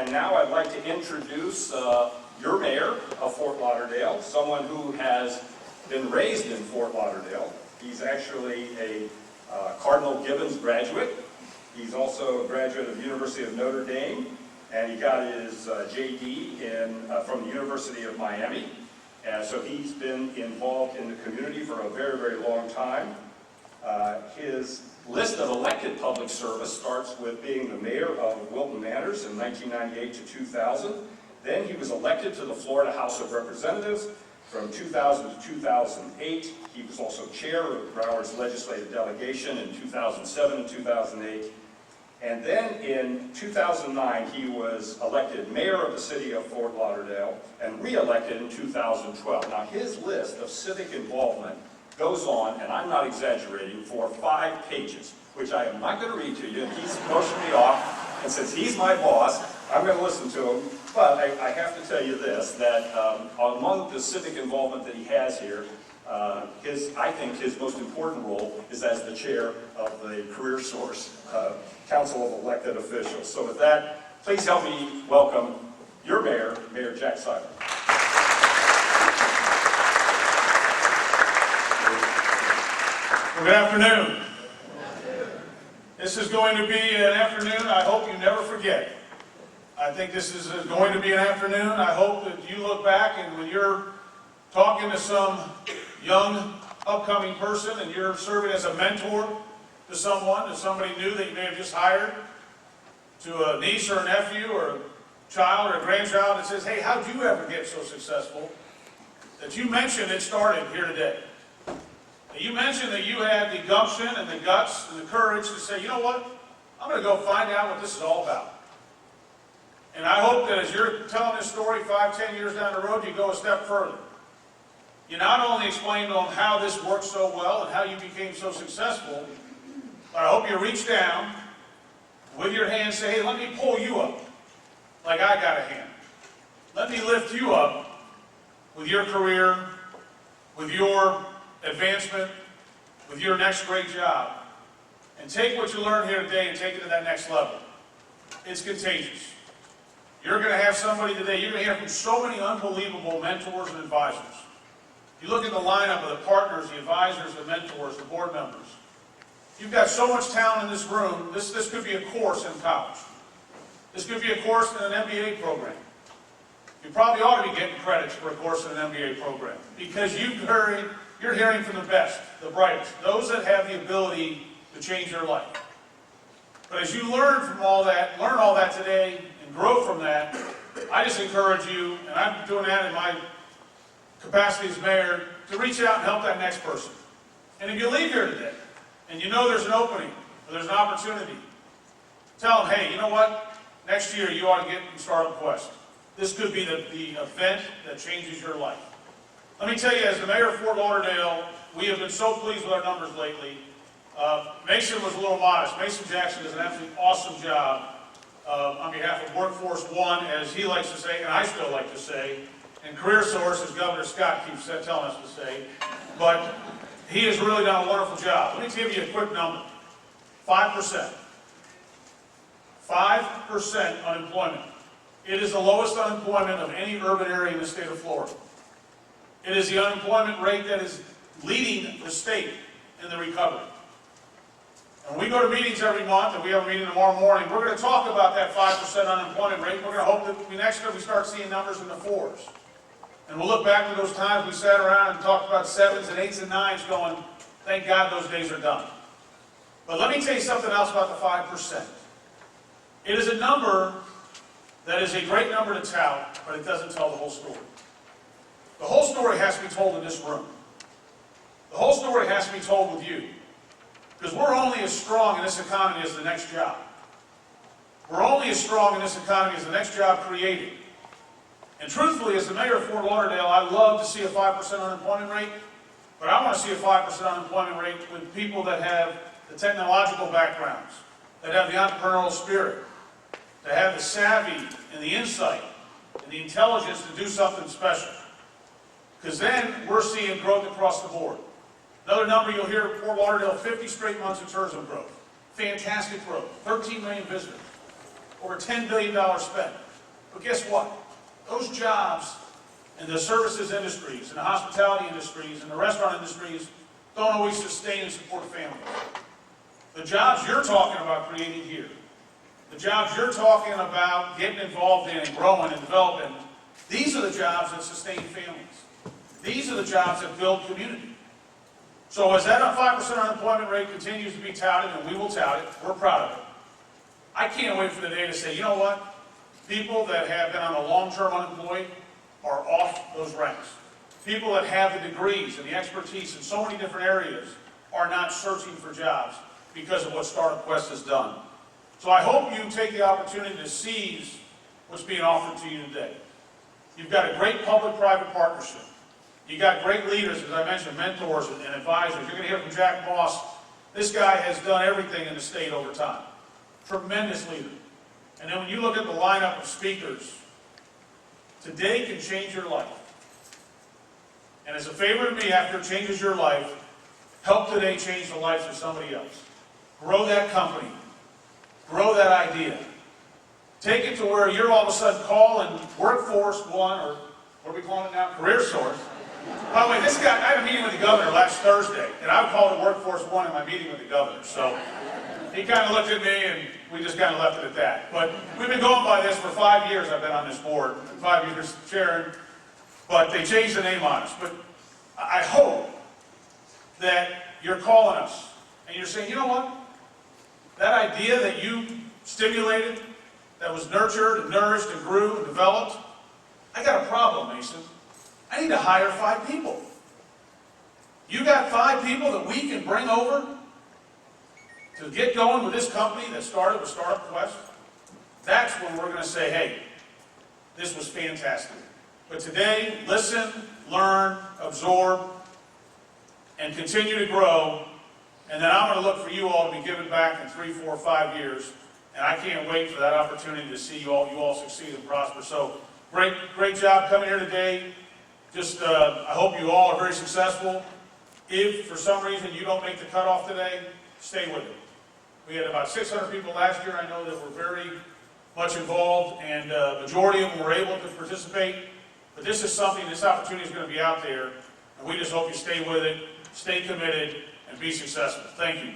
And now I'd like to introduce your mayor of Fort Lauderdale, someone who has been raised in Fort Lauderdale. He's actually a Cardinal Gibbons graduate. He's also a graduate of the University of Notre Dame, and he got his JD from the University of Miami. So he's been involved in the community for a very, very long time. His list of elected public service starts with being the mayor of Wilton Manors in 1998 to 2000. Then he was elected to the Florida House of Representatives from 2000 to 2008. He was also chair of Broward's legislative delegation in 2007 and 2008. And then in 2009, he was elected mayor of the city of Fort Lauderdale and re-elected in 2012. Now, his list of civic involvement goes on, and I'm not exaggerating, for 5 pages, which I am not going to read to you. He's motioned me off, and since he's my boss, I'm going to listen to him. But I have to tell you this, that among the civic involvement that he has here, I think his most important role is as the chair of the Career Source Council of Elected Officials. So with that, please help me welcome your mayor, Mayor Jack Seiler. Well, good afternoon. This is going to be an afternoon I hope you never forget. I think this is going to be an afternoon I hope that you look back and when you're talking to some young upcoming person and you're serving as a mentor to someone, to somebody new that you may have just hired, to a niece or a nephew or a child or a grandchild that says, hey, how'd you ever get so successful? That you mentioned it started here today. That you mentioned that you had the gumption and the guts and the courage to say, you know what, I'm going to go find out what this is all about. And I hope that as you're telling this story 5, 10 years down the road, you go a step further. You not only explain to them how this works so well and how you became so successful, but I hope you reach down with your hand and say, hey, let me pull you up like I got a hand. Let me lift you up with your career, with your advancement, with your next great job. And take what you learned here today and take it to that next level. It's contagious. You're going to have somebody today, you're going to hear from so many unbelievable mentors and advisors. You look at the lineup of the partners, the advisors, the mentors, the board members. You've got so much talent in this room, this could be a course in college. This could be a course in an MBA program. You probably ought to be getting credits for a course in an MBA program because you're hearing from the best, the brightest, those that have the ability to change your life. But as you learn from all that, learn all that today and grow from that, I just encourage you, and I'm doing that in my capacity as mayor, to reach out and help that next person. And if you leave here today, and you know there's an opening, or there's an opportunity, tell them, hey, you know what? Next year you ought to get in Startup Quest. This could be the event that changes your life. Let me tell you, as the mayor of Fort Lauderdale, we have been so pleased with our numbers lately. Mason was a little modest. Mason Jackson does an absolutely awesome job on behalf of Workforce One, as he likes to say, and I still like to say, and Career Source, as Governor Scott keeps telling us to say, but he has really done a wonderful job. Let me give you a quick number. 5%. 5% unemployment. It is the lowest unemployment of any urban area in the state of Florida. It is the unemployment rate that is leading the state in the recovery. And we go to meetings every month, and we have a meeting tomorrow morning. We're going to talk about that 5% unemployment rate. We're going to hope that next year we start seeing numbers in the 4s. And we'll look back to those times we sat around and talked about 7s and 8s and 9s going, thank God those days are done. But let me tell you something else about the 5%. It is a number that is a great number to tout, but it doesn't tell the whole story. The whole story has to be told in this room. The whole story has to be told with you. Because we're only as strong in this economy as the next job. We're only as strong in this economy as the next job created. And truthfully, as the mayor of Fort Lauderdale, I love to see a 5% unemployment rate, but I want to see a 5% unemployment rate with people that have the technological backgrounds, that have the entrepreneurial spirit, that have the savvy and the insight and the intelligence to do something special. Because then we're seeing growth across the board. Another number you'll hear at Fort Lauderdale, 50 straight months of tourism growth. Fantastic growth. 13 million visitors. Over $10 billion spent. But guess what? Those jobs in the services industries, in the hospitality industries, in the restaurant industries, don't always sustain and support families. The jobs you're talking about creating here, the jobs you're talking about getting involved in and growing and developing, these are the jobs that sustain families. These are the jobs that build community. So as that 5% unemployment rate continues to be touted, and we will tout it, we're proud of it. I can't wait for the day to say, you know what? People that have been on a long-term unemployed are off those ranks. People that have the degrees and the expertise in so many different areas are not searching for jobs because of what Startup Quest has done. So I hope you take the opportunity to seize what's being offered to you today. You've got a great public-private partnership. You've got great leaders, as I mentioned, mentors and advisors. You're going to hear from Jack Moss. This guy has done everything in the state over time. Tremendous leader. And then when you look at the lineup of speakers, today can change your life. And as a favor to me, after it changes your life, help today change the lives of somebody else. Grow that company. Grow that idea. Take it to where you're all of a sudden calling Workforce One, or what are we calling it now? Career Source. By the way, this guy, I had a meeting with the governor last Thursday, and I called it Workforce One in my meeting with the governor. So he kind of looked at me, and we just kind of left it at that. But we've been going by this for 5 years. I've been on this board, 5 years chairing, but they changed the name on us. But I hope that you're calling us, and you're saying, you know what? That idea that you stimulated, that was nurtured and nourished and grew and developed, I got a problem, Mason. I need to hire 5 people. You got 5 people that we can bring over to get going with this company that started with Startup Quest? That's when we're going to say, hey, this was fantastic. But today, listen, learn, absorb, and continue to grow. And then I'm going to look for you all to be given back in 3, 4, 5 years. And I can't wait for that opportunity to see you all succeed and prosper. So great job coming here today. Just, I hope you all are very successful. If for some reason you don't make the cutoff today, stay with it. We had about 600 people last year. I know that were very much involved, and the majority of them were able to participate. But this is something, this opportunity is going to be out there, and we just hope you stay with it, stay committed, and be successful. Thank you.